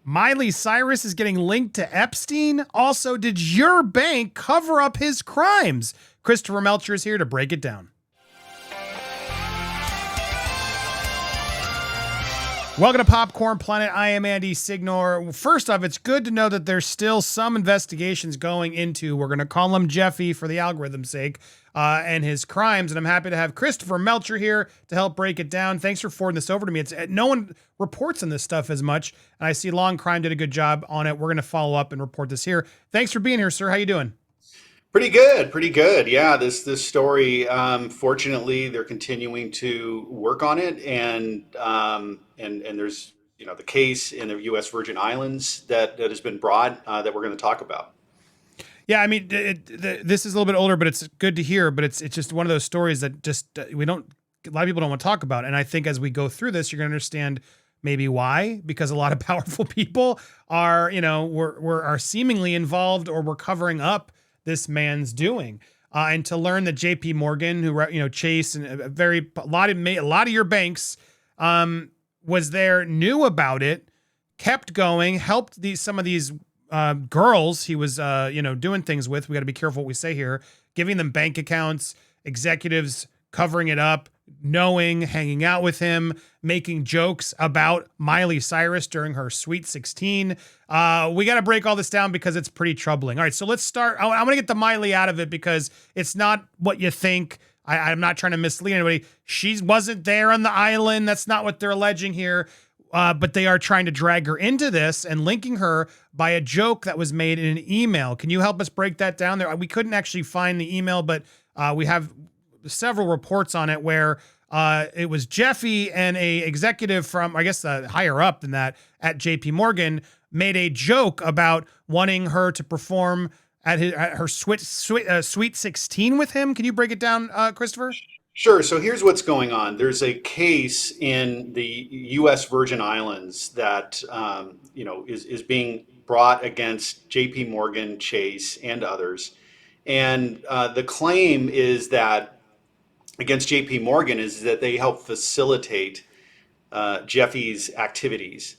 Miley Cyrus is getting linked to Epstein. Also, did your bank cover up his crimes? Christopher Melcher is here to break it down. Welcome to Popcorn Planet. I am Andy Signore. First off, it's good to know that there's still some investigations going into, we're going to call him Jeffy for the algorithm's sake, and his crimes. And I'm happy to have Christopher Melcher here to help break it down. Thanks for forwarding this over to me. It's no one reports on this stuff as much, and I see Long Crime did a good job on it. We're going to follow up and report this here. Thanks for being here, sir. How you doing? Pretty good, pretty good. Yeah, this story. Fortunately, they're continuing to work on it, and there's the case in the U.S. Virgin Islands that has been brought that we're going to talk about. Yeah, I mean, this is a little bit older, but it's good to hear. But it's just one of those stories that just a lot of people don't want to talk about. And I think as we go through this, you're going to understand maybe why, because a lot of powerful people are are seemingly involved or we're covering up this man's doing. And to learn that JPMorgan, who Chase and a lot of your banks was there, knew about it, kept going, helped some of these girls he was doing things with. We got to be careful what we say here, giving them bank accounts, executives covering it up, knowing, hanging out with him, making jokes about Miley Cyrus during her Sweet 16. We got to break all this down because it's pretty troubling. All right, so let's start. I'm going to get the Miley out of it because it's not what you think. I'm not trying to mislead anybody. She wasn't there on the island. That's not what they're alleging here. But they are trying to drag her into this and linking her by a joke that was made in an email. Can you help us break that down there? We couldn't actually find the email, but we have several reports on it where it was Jeffy and a executive from, I guess, higher up than that at JPMorgan made a joke about wanting her to perform at her Sweet 16 with him. Can you break it down, Christopher? Sure. So here's what's going on. There's a case in the U.S. Virgin Islands that is being brought against JPMorgan, Chase, and others. And the claim is that against JPMorgan is that they help facilitate Jeffy's activities,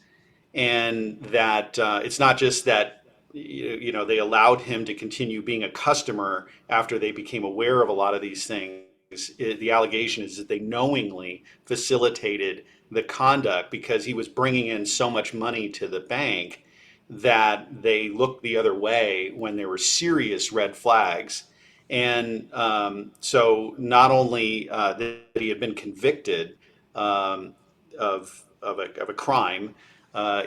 and that it's not just that they allowed him to continue being a customer after they became aware of a lot of these things. The allegation is that they knowingly facilitated the conduct because he was bringing in so much money to the bank that they looked the other way when there were serious red flags. And so not only that he had been convicted of a crime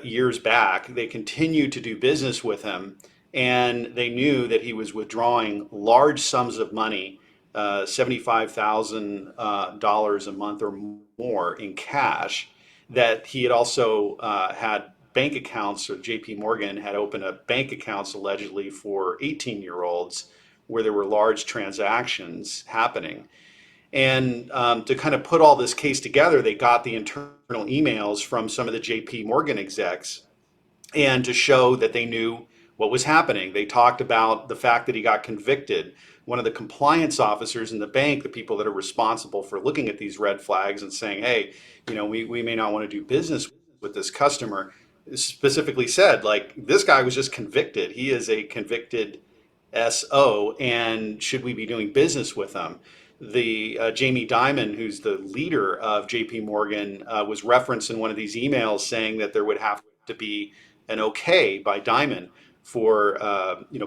years back, they continued to do business with him, and they knew that he was withdrawing large sums of money, $75,000 a month or more in cash, that he had also had bank accounts, or JP Morgan had opened up bank accounts allegedly for 18-year-olds where there were large transactions happening. And to kind of put all this case together, they got the internal emails from some of the JP Morgan execs, and to show that they knew what was happening. They talked about the fact that he got convicted. One of the compliance officers in the bank, the people that are responsible for looking at these red flags and saying, hey, we may not want to do business with this customer, specifically said, like, this guy was just convicted. He is a convicted SO, and should we be doing business with him? The Jamie Dimon, who's the leader of JP Morgan, was referenced in one of these emails saying that there would have to be an okay by Dimon for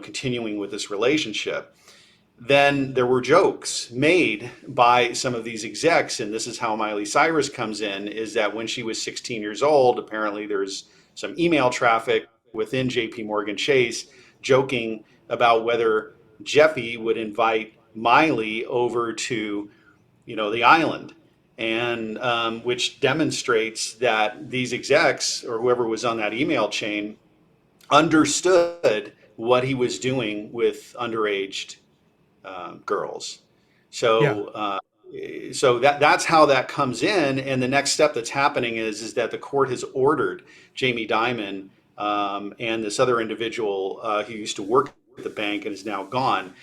continuing with this relationship. Then there were jokes made by some of these execs, and this is how Miley Cyrus comes in, is that when she was 16 years old, apparently there's some email traffic within JP Morgan Chase joking about whether Jeffy would invite Miley over to, the island, and which demonstrates that these execs or whoever was on that email chain understood what he was doing with underage girls. Yeah. So that's how that comes in, and the next step that's happening is that the court has ordered Jamie Dimon and this other individual who used to work at the bank and is now gone,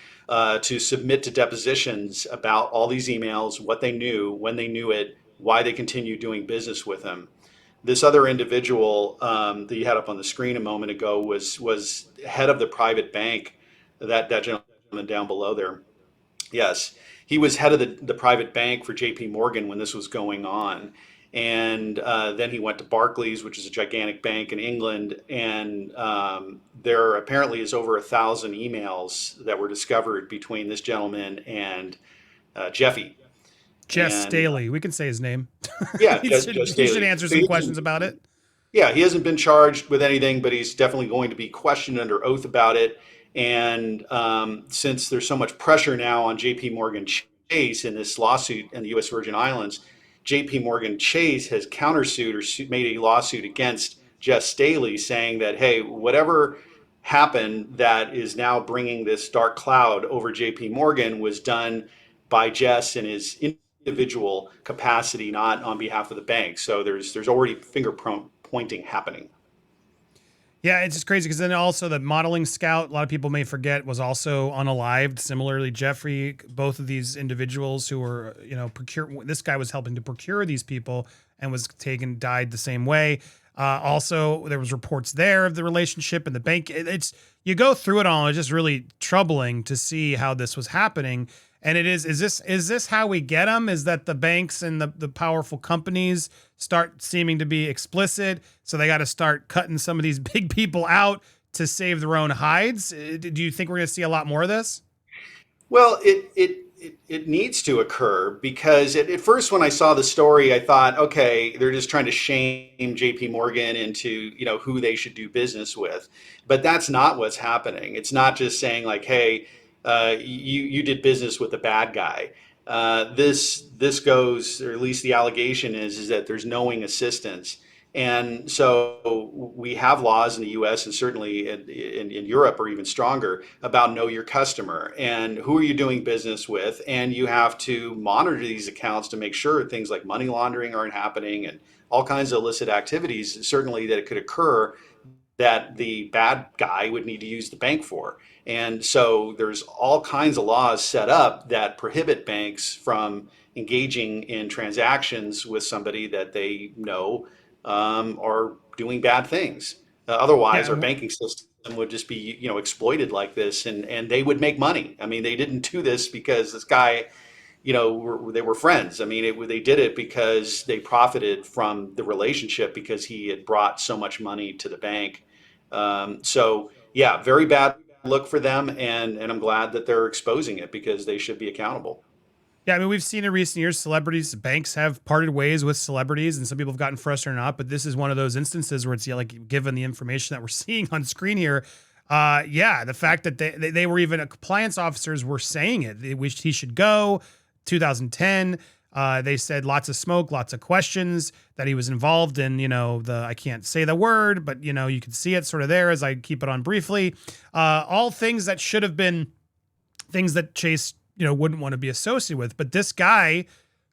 to submit to depositions about all these emails, what they knew, when they knew it, why they continued doing business with him. This other individual that you had up on the screen a moment ago was head of the private bank. That gentleman down below there. Yes, he was head of the private bank for JP Morgan when this was going on. And then he went to Barclays, which is a gigantic bank in England. And there apparently is over 1,000 emails that were discovered between this gentleman and Jeffy. Jess And Staley. We can say his name. yeah, He just should daily. answer So some questions about it. yeah, he hasn't been charged with anything, but he's definitely going to be questioned under oath about it. And since there's so much pressure now on J.P. Morgan Chase in this lawsuit in the U.S. Virgin Islands, J.P. Morgan Chase has countersued or made a lawsuit against Jess Staley, saying that hey, whatever happened that is now bringing this dark cloud over J.P. Morgan was done by Jess in his individual capacity, not on behalf of the bank. So there's already finger pointing happening. Yeah, it's just crazy because then also the modeling scout, a lot of people may forget, was also unalived. Similarly, Jeffrey, both of these individuals who were, this guy was helping to procure these people and was died the same way. Also, there was reports there of the relationship and the bank. It's you go through it all. It's just really troubling to see how this was happening. And is this how we get them? Is that the banks and the powerful companies start seeming to be explicit, so they got to start cutting some of these big people out to save their own hides? Do you think we're going to see a lot more of this? Well, it needs to occur because at first when I saw the story, I thought, okay, they're just trying to shame J.P. Morgan into who they should do business with, but that's not what's happening. It's not just saying like, hey, you did business with a bad guy. This goes, or at least the allegation is that there's knowing assistance. And so we have laws in the U.S. and certainly in Europe are even stronger about know your customer and who are you doing business with. And you have to monitor these accounts to make sure things like money laundering aren't happening and all kinds of illicit activities, certainly that it could occur that the bad guy would need to use the bank for. And so there's all kinds of laws set up that prohibit banks from engaging in transactions with somebody that they know are doing bad things. Otherwise, our Yeah, banking system would just be, exploited like this, and they would make money. I mean, they didn't do this because this guy, they were friends. I mean, they did it because they profited from the relationship because he had brought so much money to the bank. So yeah, very bad look for them, and I'm glad that they're exposing it because they should be accountable. Yeah, I mean, we've seen in recent years, celebrities, banks have parted ways with celebrities, and some people have gotten frustrated or not. But this is one of those instances where it's like, given the information that we're seeing on screen here, yeah, the fact that they were even compliance officers were saying it, they wished he should go. 2010, they said lots of smoke, lots of questions that he was involved in. I can't say the word, but you can see it sort of there as I keep it on briefly. All things that should have been things that Chase wouldn't want to be associated with, but this guy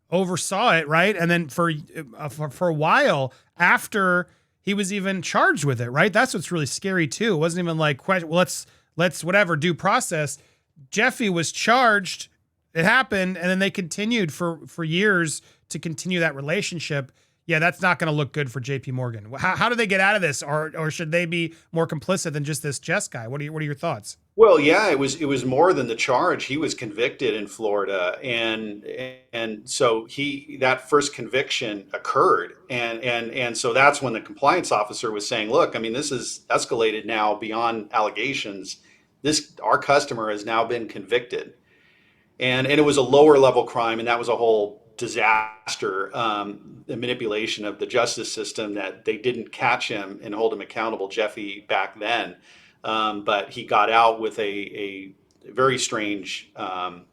oversaw it, right? And then for a while after he was even charged with it, right? That's what's really scary too. It wasn't even like, well, let's whatever due process. Jeffy was charged, it happened, and then they continued for years to continue that relationship. Yeah, that's not going to look good for JP Morgan. How do they get out of this, or should they be more complicit than just this Jess guy? What are your thoughts? Well, yeah, it was more than the charge. He was convicted in Florida, and so that first conviction occurred, and so that's when the compliance officer was saying, "Look, I mean, this is escalated now beyond allegations. This our customer has now been convicted." And it was a lower level crime, and that was a whole disaster, the manipulation of the justice system that they didn't catch him and hold him accountable, Jeffy, back then. But he got out with a very strange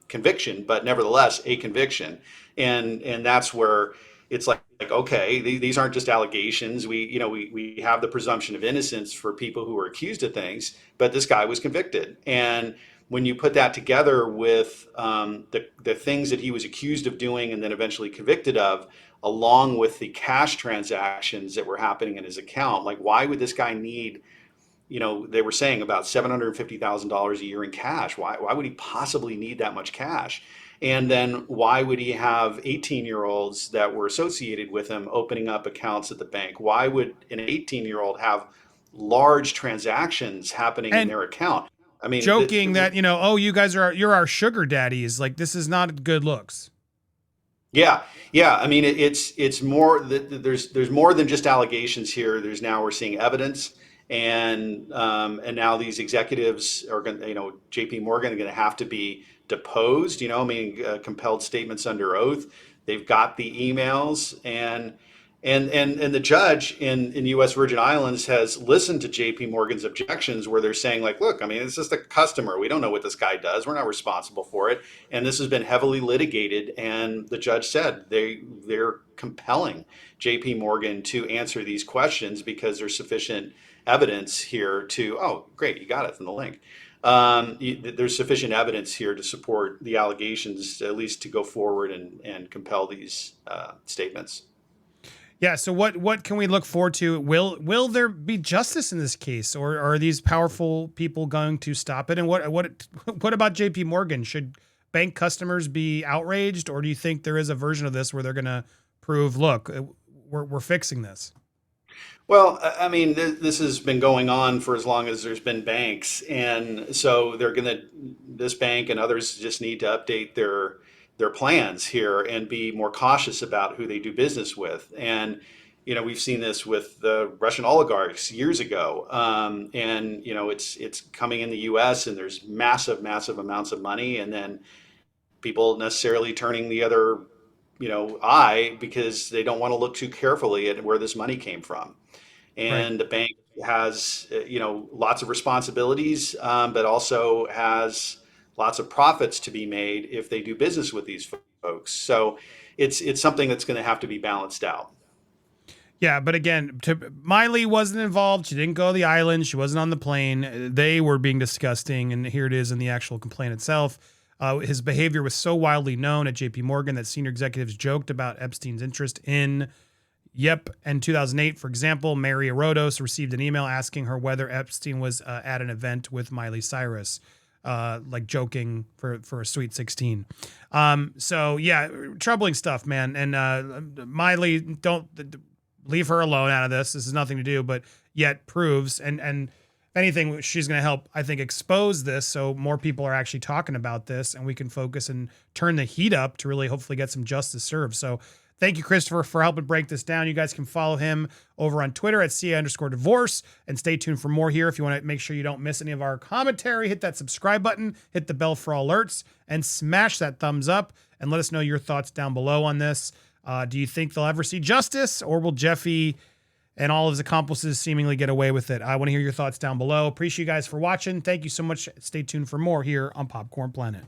conviction, but nevertheless a conviction, and that's where it's like okay, these aren't just allegations. We have the presumption of innocence for people who are accused of things, but this guy was convicted. And when you put that together with the things that he was accused of doing and then eventually convicted of, along with the cash transactions that were happening in his account, like why would this guy need, they were saying about $750,000 a year in cash? Why would he possibly need that much cash? And then why would he have 18-year-olds that were associated with him opening up accounts at the bank? Why would an 18-year-old have large transactions happening in And their account? I mean, joking that, oh, you're our sugar daddies. Like, this is not good looks. yeah, yeah. I mean, it's more that there's more than just allegations here. We're seeing evidence, and now these executives are going, J.P. Morgan are going to have to be deposed. I mean, compelled statements under oath. They've got the emails, and the judge in U.S. Virgin Islands has listened to J.P. Morgan's objections, where they're saying, like, look, I mean, it's just a customer. We don't know what this guy does. We're not responsible for it. And this has been heavily litigated. And the judge said they're compelling J.P. Morgan to answer these questions because there's sufficient evidence here to, oh, great, you got it from the link. There's sufficient evidence here to support the allegations, at least to go forward and compel these statements. Yeah. So what can we look forward to? Will there be justice in this case, or are these powerful people going to stop it? And what about JP Morgan? Should bank customers be outraged, or do you think there is a version of this where they're going to prove, look, we're fixing this? Well, I mean, this has been going on for as long as there's been banks, and so this bank and others just need to update their plans here and be more cautious about who they do business with. And we've seen this with the Russian oligarchs years ago, and it's coming in the U.S. and there's massive, massive amounts of money, and then people necessarily turning the other eye because they don't want to look too carefully at where this money came from. Right. And the bank has lots of responsibilities, but also has lots of profits to be made if they do business with these folks. So it's something that's going to have to be balanced out. Yeah, but again, Miley wasn't involved. She didn't go to the island. She wasn't on the plane. They were being disgusting, and here it is in the actual complaint itself. His behavior was so widely known at JP Morgan that senior executives joked about Epstein's interest in in 2008, for example, Mary Erdoes received an email asking her whether Epstein was at an event with Miley Cyrus, like joking for a sweet 16. So yeah, troubling stuff, man. And Miley, don't leave her alone out of this. This has nothing to do, but yet proves, and if anything, she's going to help, I think, expose this so more people are actually talking about this, and we can focus and turn the heat up to really hopefully get some justice served. So thank you, Christopher, for helping break this down. You guys can follow him over on Twitter at CA_divorce, and stay tuned for more here. If you want to make sure you don't miss any of our commentary, hit that subscribe button, hit the bell for alerts, and smash that thumbs up, and let us know your thoughts down below on this. Do you think they'll ever see justice, or will Jeffy and all of his accomplices seemingly get away with it? I want to hear your thoughts down below. Appreciate you guys for watching. Thank you so much. Stay tuned for more here on Popcorn Planet.